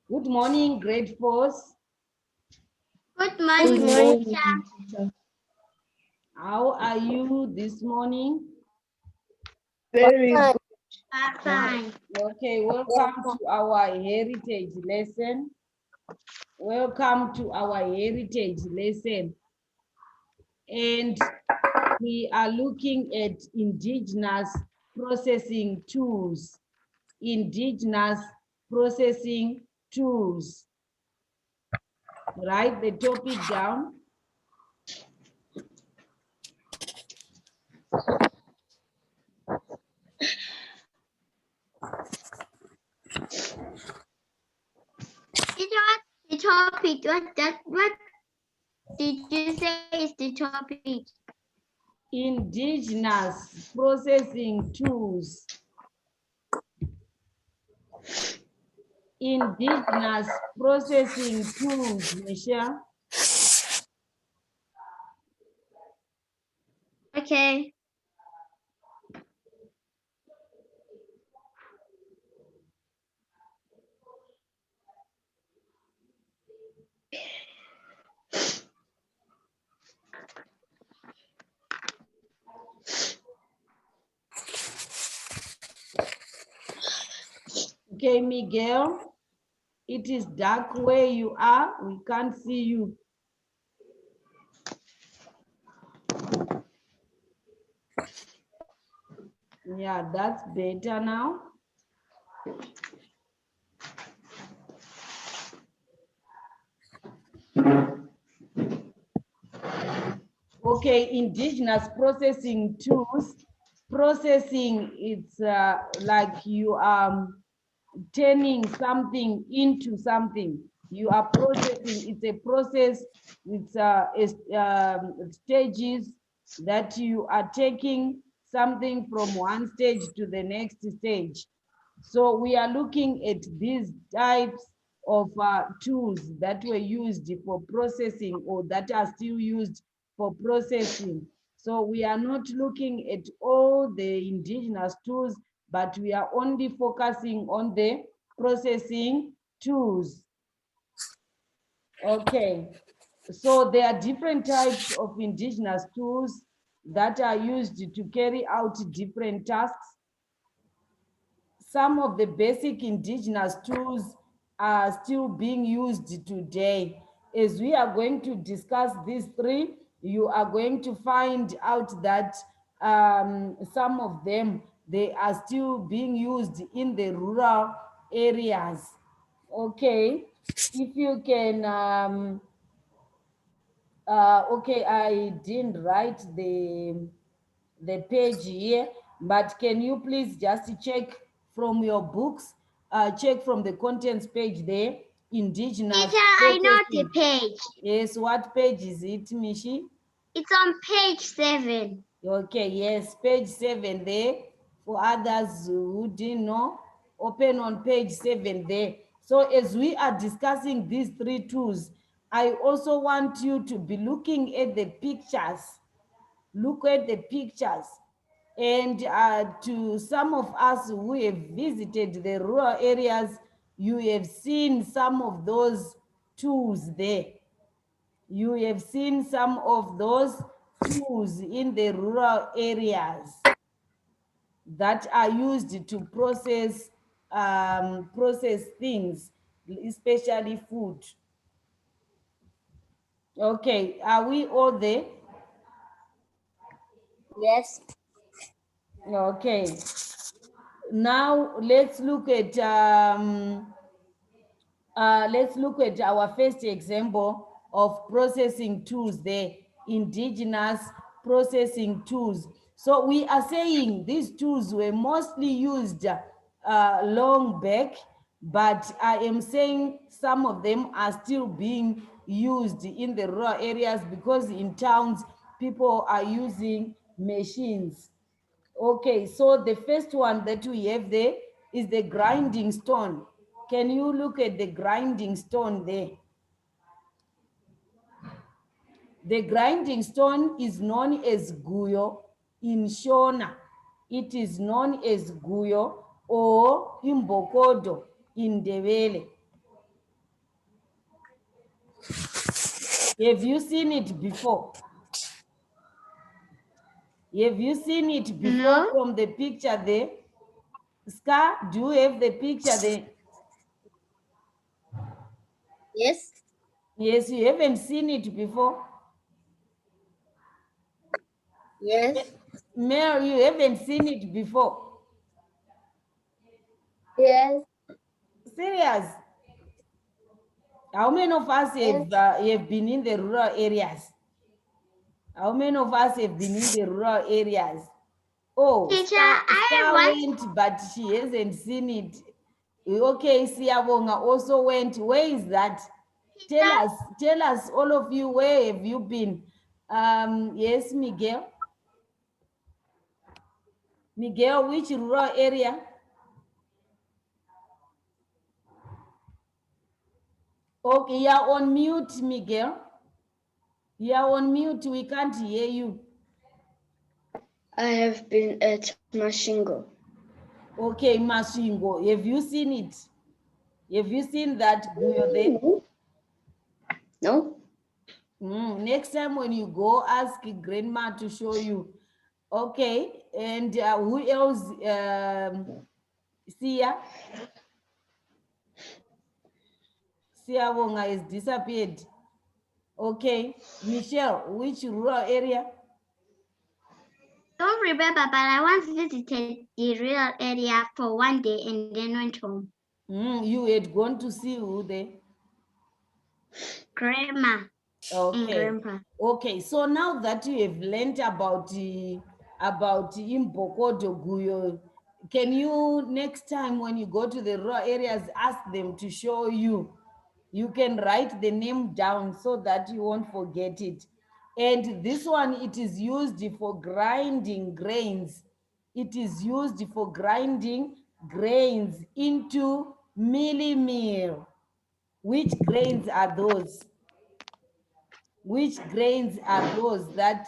Good morning, grade 4s. Good morning, teacher. How are you this morning? Very good. Fine. Okay, welcome to our heritage lesson. Welcome to our heritage lesson. And we are looking at indigenous processing tools. Indigenous processing tools. Write the topic down. The topic, what did you say is the topic? Indigenous processing tools. Indigenous processing tools, Michelle. Okay. Okay, Miguel, it is dark where you are. We can't see you. Yeah, that's better now. Okay, indigenous processing tools. Processing, it's like you are turning something into something. You are processing, it's a process, it's stages that you are taking something from one stage to the next stage. So we are looking at these types of tools that were used for processing or that are still used for processing. So we are not looking at all the indigenous tools, but we are only focusing on the processing tools. Okay, so there are different types of indigenous tools that are used to carry out different tasks. Some of the basic indigenous tools are still being used today. As we are going to discuss these three, you are going to find out that some of them, they are still being used in the rural areas. Okay, if you can, okay, I didn't write the page here, but can you please just check from your books, check from the contents page there, indigenous Teacher, I know the processing. page. Yes, what page is it, Mishi? It's on page 7. Okay, yes, page 7 there. For others who didn't know, open on page 7 there. So as we are discussing these three tools, I also want you to be looking at the pictures. Look at the pictures. And to some of us who have visited the rural areas, you have seen some of those tools there. You have seen some of those tools in the rural areas that are used to process things, especially food. Okay, are we all there? Yes. Okay. Now let's look at our first example of processing tools, the indigenous processing tools. So we are saying these tools were mostly used long back, but I am saying some of them are still being used in the rural areas because in towns people are using machines. Okay, so the first one that we have there is the grinding stone. Can you look at the grinding stone there? The grinding stone is known as guyo in Shona. It is known as guyo or imbokodo in Ndebele. Have you seen it before? Have you seen it before No. from the picture there? Scar, do you have the picture there? Yes. Yes, you haven't seen it before. Yes. Mary, you haven't seen it before. Yes. Serious? How many of us have been in the rural areas? How many of us have been in the rural areas? Oh, Teacher, I Star want went, but she hasn't seen it. Okay, Siabonga also went. Where is that? Tell us, all of you, where have you been? Yes, Miguel. Miguel, which rural area? Okay, you're on mute, Miguel. You're on mute. We can't hear you. I have been at Mashingo. Okay, Mashingo, have you seen it? Have you seen that Guyo there? No? Next time when you go, ask grandma to show you. Okay, and who else? Sia? Sia Wonga has disappeared. Okay, Michelle, which rural area? don't remember, but I once visited the real area for one day and then went home. You had gone to see who there? Grandma and Okay. grandpa. Okay, so now that you have learned about Imbokodo Guyo, can you next time when you go to the rural areas ask them to show you? You can write the name down so that you won't forget it. And this one, it is used for grinding grains. It is used for grinding grains into mealie meal. Which grains are those? Which grains are those that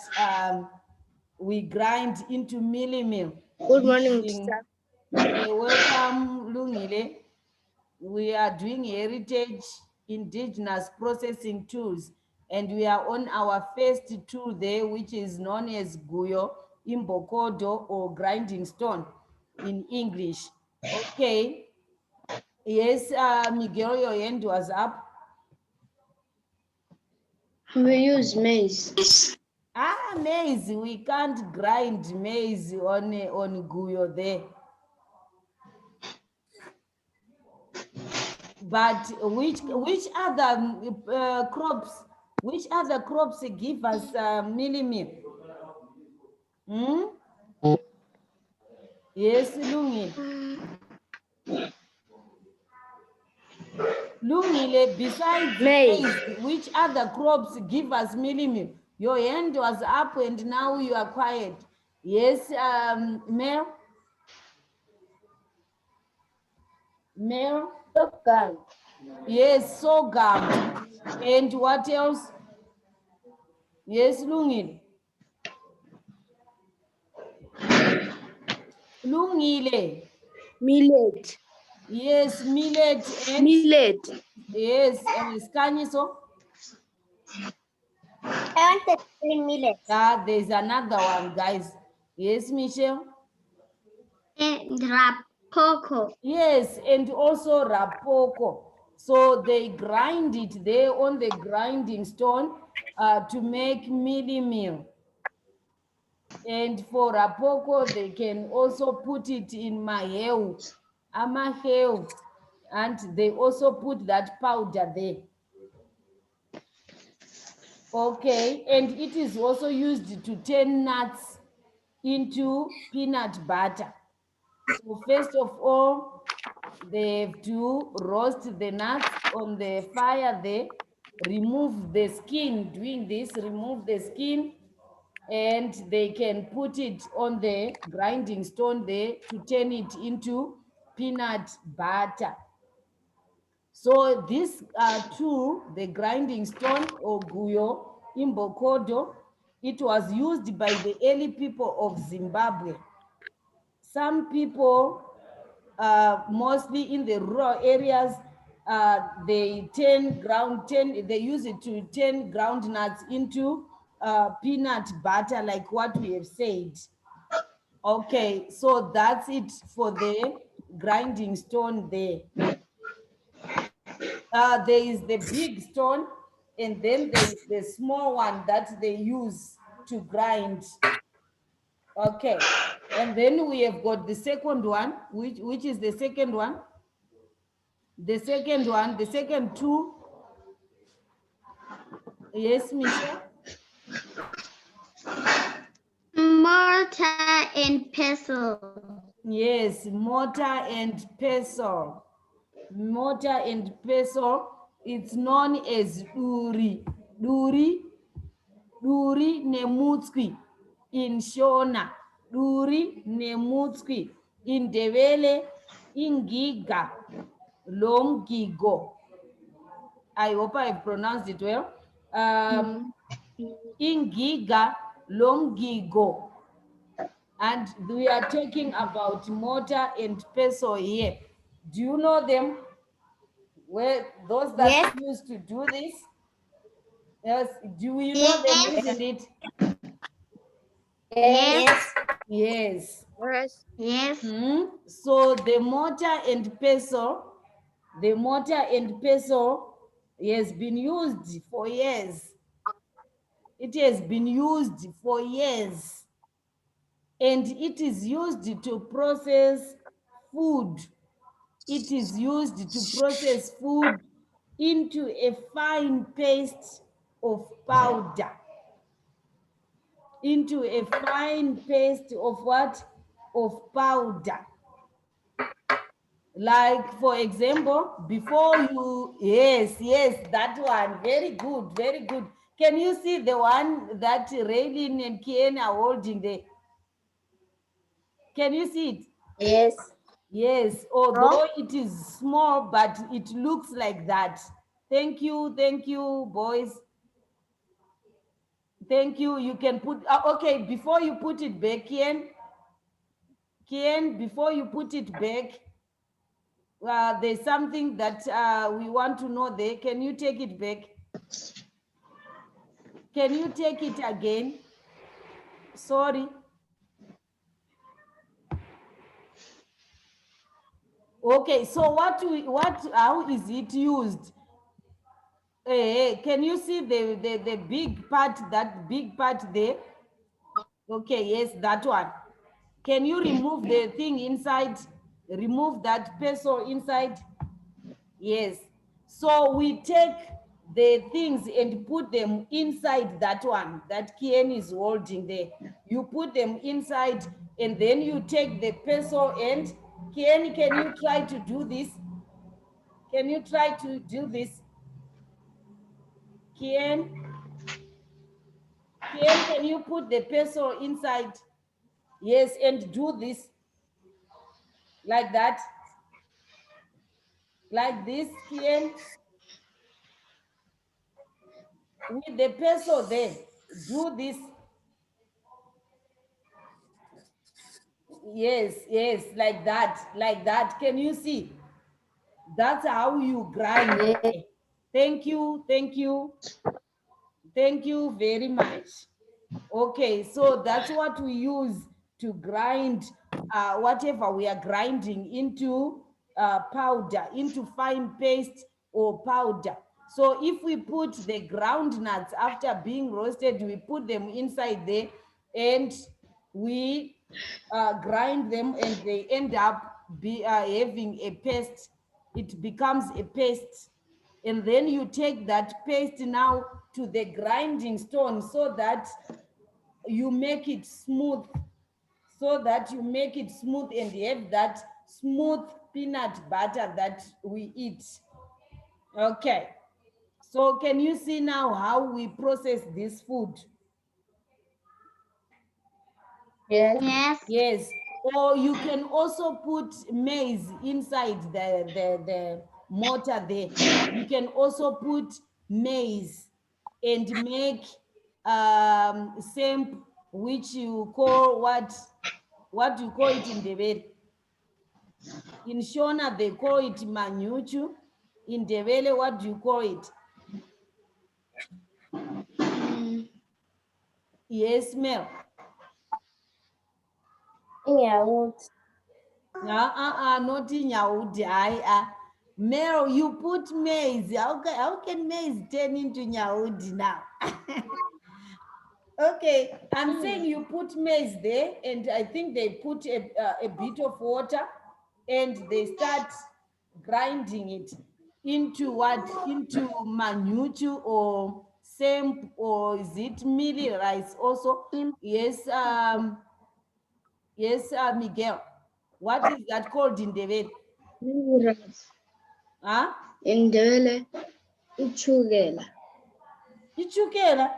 we grind into mealie meal? Good morning, Using, teacher. welcome, Lungile. We are doing heritage indigenous processing tools, and we are on our first tool there, which is known as Guyo, Imbokodo, or grinding stone in English. Okay. Yes, Miguel, your hand was up. We use maize. Maize, we can't grind maize on Guyo there. But which other crops? Which other crops give us mealie meal? Yes, Lungile. Lungile, besides Maize. maize, which other crops give us mealie meal? Your hand was up and now you are quiet. Yes, Mel? Mel? Sorghum. Yes, sorghum. And what else? Yes, Lungile. Lungile. Millet. Yes, millet and Millet. yes, Skanyiso. I want to say millet. There's another one, guys. Yes, Michelle. And Rapoko. Yes, and also rapoko. So they grind it there on the grinding stone to make mealie meal. And for rapoko, they can also put it in maheu, amaheu, and they also put that powder there. Okay, and it is also used to turn nuts into peanut butter. So first of all, they have to roast the nuts on the fire there, remove the skin, doing this, remove the skin, and they can put it on the grinding stone there to turn it into peanut butter. So this tool, the grinding stone or guyo, imbokodo, it was used by the early people of Zimbabwe. Some people, mostly in the rural areas, they use it to turn ground nuts into peanut butter, like what we have said. Okay, so that's it for the grinding stone there. There is the big stone, and then there is the small one that they use to grind. Okay, and then we have got the second one, which is the second one. The second two. Yes, Michelle? Mortar and pestle. Yes, mortar and pestle. Mortar and pestle. It's known as duri. Duri nemutski in Shona. Duri nemutski in Devele, in Giga, Lomgigo. I hope I've pronounced it well. In Giga, Lomgigo. And we are talking about mortar and pestle here. Do you know them? Where those that Yes. used to do this? Yes. Do you know them, isn't it? Yes. Yes. Yes. Yes. So the mortar and pestle has been used for years. It has been used for years. And it is used to process food. It is used to process food into a fine paste of powder. Into a fine paste of what? Of powder. Like, for example, before you, yes, that one, very good, very good. Can you see the one that Raylin and Kien are holding there? Can you see it? Yes. Yes, although it is small, but it looks like that. Thank you, boys. Thank you. You can put, okay, before you put it back, Kien, before you put it back, there's something that we want to know there. Can you take it back? Can you take it again? Sorry. Okay, so how is it used? Can you see the big part, that big part there? Okay, yes, that one. Can you remove the thing inside? Remove that pestle inside? Yes. So we take the things and put them inside that one that Kien is holding there. You put them inside, and then you take the pestle and Kien, can you try to do this? Can you try to do this? Kien, can you put the pestle inside? Yes, and do this like that. Like this, Kien. With the pestle there, do this. Yes, like that. Can you see? That's how you grind. Thank you very much. Okay, so that's what we use to grind whatever we are grinding into powder, into fine paste or powder. So if we put the ground nuts after being roasted, we put them inside there and we grind them, and they end up having a paste. It becomes a paste. And then you take that paste now to the grinding stone so that you make it smooth, and have that smooth peanut butter that we eat. Okay, so can you see now how we process this food? Yes. Yes, or you can also put maize inside the mortar there. You can also put maize and make same, which you call what you call it in the bed. In Shona, they call it manyuchu. In Ndebele, what do you call it? Yes, Mel. Not in Yaudi. Mel, you put maize. How can maize turn into Yaudi now? Okay, I'm saying you put maize there, and I think they put a bit of water, and they start grinding it into what? Into manutu or same, or is it mealy rice also? Yes, yes, Miguel. What is that called in David? Huh? Indele, Uchugela. Ichukela.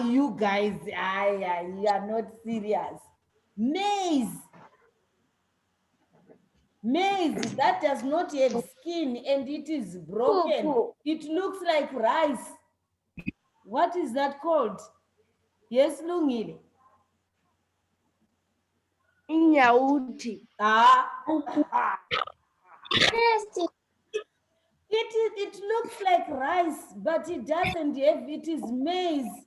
You guys, you are not serious. Maize. Maize that does not have skin and it is broken. It looks like rice. What is that called? Yes, Lungile. Inyauti. It looks like rice, but it doesn't have, it is maize.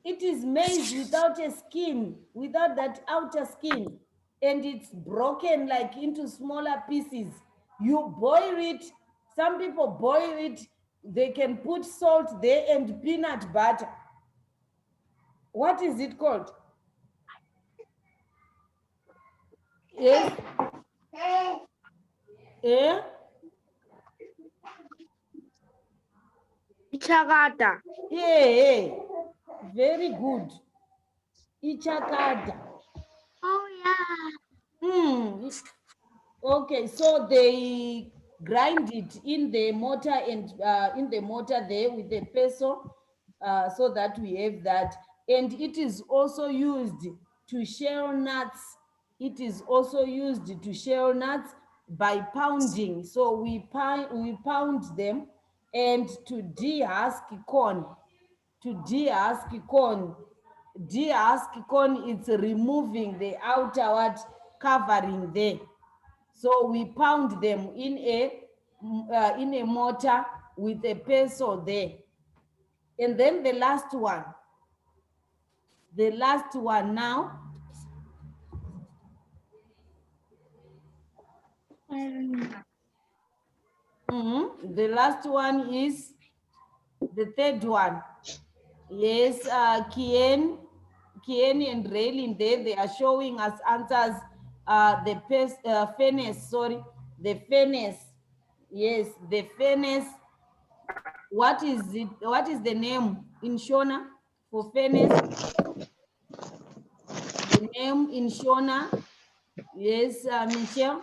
It is maize without a skin, without that outer skin. And it's broken like into smaller pieces. You boil it, some people boil it, they can put salt there and peanut butter. What is it called? Yes? Eh? Ichagata. Yeah, very good. Ichakada. Oh yeah. Okay, so they grind it in the mortar and in the mortar there with the peso, so that we have that. And it is also used to shell nuts. It is also used to shell nuts by pounding. So we pound them, and to de-husk corn. To de-husk corn. De-husk corn, it's removing the outer what covering there. So we pound them in a mortar with a pestle there. And then the last one now. The last one is the third one. Yes, Kien and Raylin there, they are showing us answers. Fairness, sorry, the fairness. Yes, the fairness. What is it? What is the name in Shona for fairness? The name in Shona? Yes, Michelle.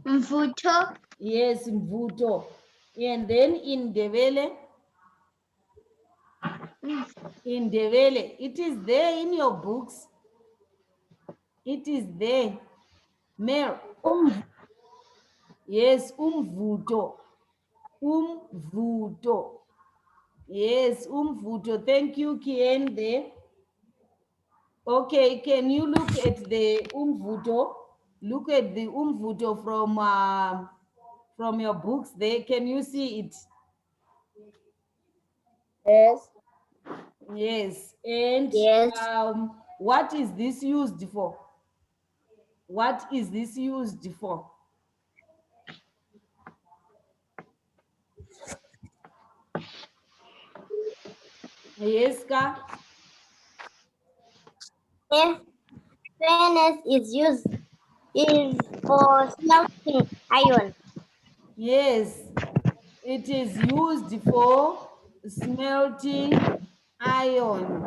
Mvuto. Yes, Mvuto. And then in Devele, it is there in your books. It is there. Mel. Yes, Umvuto. Umvuto. Yes, Umvuto. Thank you, Kien there. Okay, can you look at the Umvuto? Look at the Umvuto from your books there. Can you see it? Yes. Yes. And Yes. what is this used for? What is this used for? Yes, Ka? If furnace is for smelting iron. Yes. It is used for smelting iron.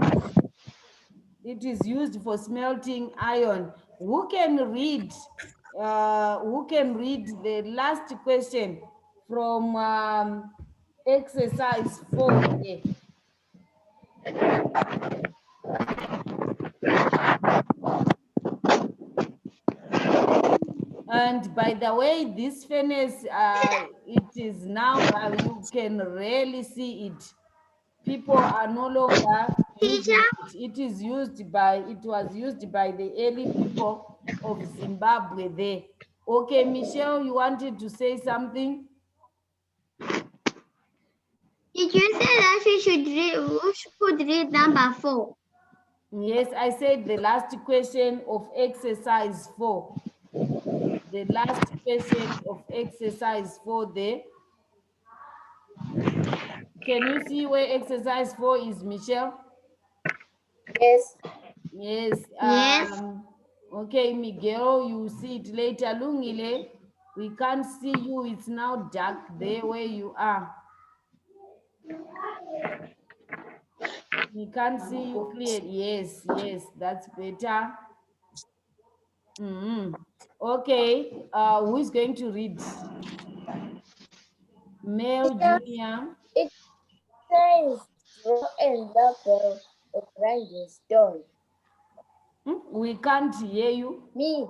It is used for smelting iron. Who can read? Who can read the last question from exercise 4 there? And by the way, this furnace, it is now, you can rarely see it. People are no longer using it. It was used by the early people of Zimbabwe there. Okay, Michelle, you wanted to say something? Did you say that we should read number 4? Yes, I said the last question of exercise 4. The last question of exercise 4 there. Can you see where exercise 4 is, Michelle? Yes. Yes. Yes. Okay, Miguel, you see it later. Lungile, we can't see you. It's now dark there where you are. We can't see you clearly. Yes, yes, that's better. Okay, who is going to read? Male, Junior. It says draw and label a grinding stone. We can't hear you. Me.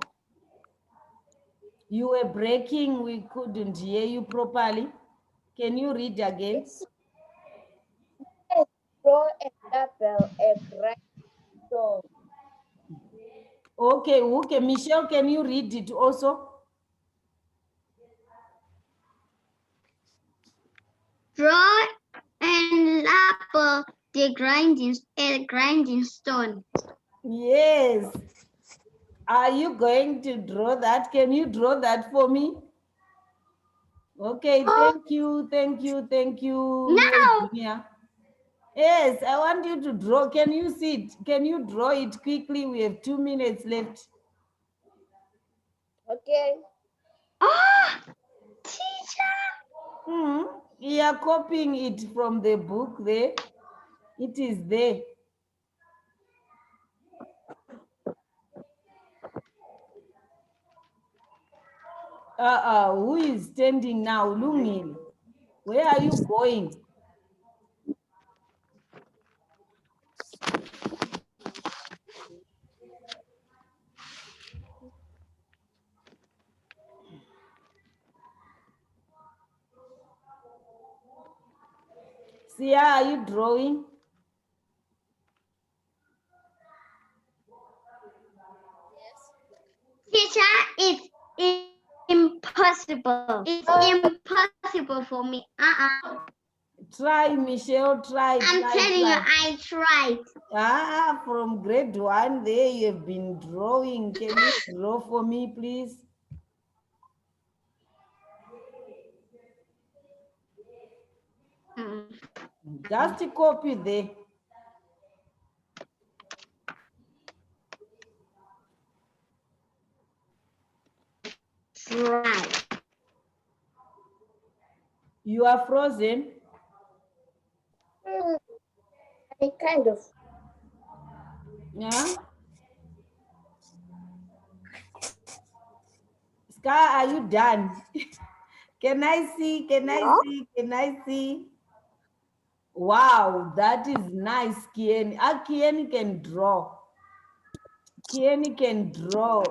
You were breaking. We couldn't hear you properly. Can you read again? It's draw and label a grinding stone. Okay, okay. Michelle, can you read it also? Draw and label the grinding stone. Yes. Are you going to draw that? Can you draw that for me? Okay, thank you, thank you, thank you, No. Junior. Yes, I want you to draw. Can you see it? Can you draw it quickly? We have 2 minutes left. Okay. Oh, teacher. You are copying it from the book there. It is there. Who is standing now? Lungile. Where are you going? Sia, are you drawing? Teacher, it's impossible. It's impossible for me. Try, Michelle, try, I'm telling you, I tried. From grade 1 there you have been drawing. Can you draw for me, please? Just copy there. Try. You are frozen. I kind of. Yeah. Sky, are you done? Can I see? Can I see? Can I see? Wow, that is nice, Kieni. Kieni can draw. Kieni can draw.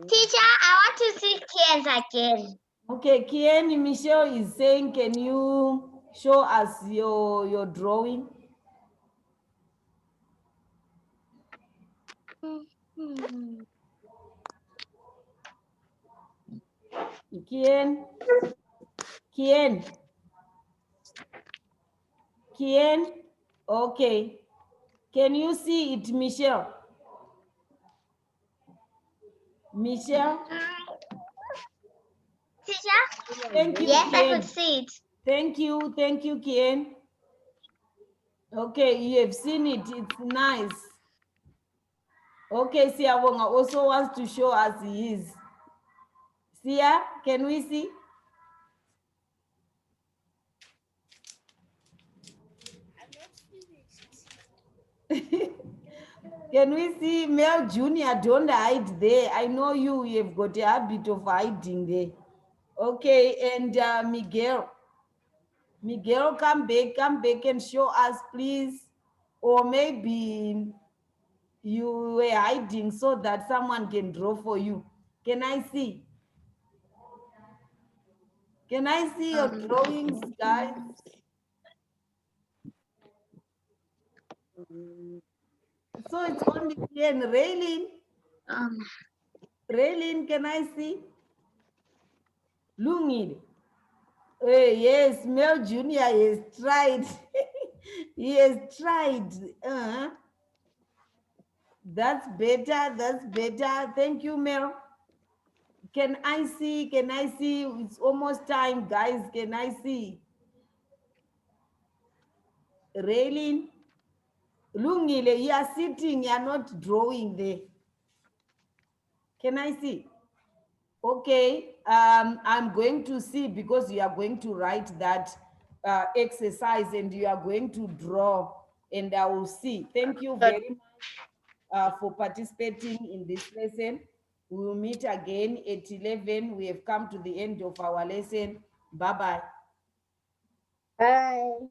Teacher, I want to see kids again. Okay, Kieni, Michelle is saying, can you show us your drawing? Kien, Kien, Kien. Okay. Can you see it, Michelle? Michelle? Teacher? Thank you, Yes, I Kien. could see it. Thank you, Kien. Okay, you have seen it. It's nice. Okay, Siawonga also wants to show us his. Sia, can we see? Can we see Mel Junior? Don't hide there. I know you have got a habit of hiding there. Okay, and Miguel. Miguel, come back and show us, please. Or maybe you were hiding so that someone can draw for you. Can I see? Can I see your drawings, guys? So it's only Ian. Um, Raylene, can I see? Lungile. Yes, Mel Jr. has tried. He has tried. That's better. That's better. Thank you, Mel. Can I see? Can I see? It's almost time, guys. Can I see? Raylene. Lungile, you are sitting, you are not drawing there. Can I see? Okay, I'm going to see because you are going to write that exercise and you are going to draw and I will see. Thank you very much for participating in this lesson. We will meet again at 11. We have come to the end of our lesson. Bye-bye. Bye.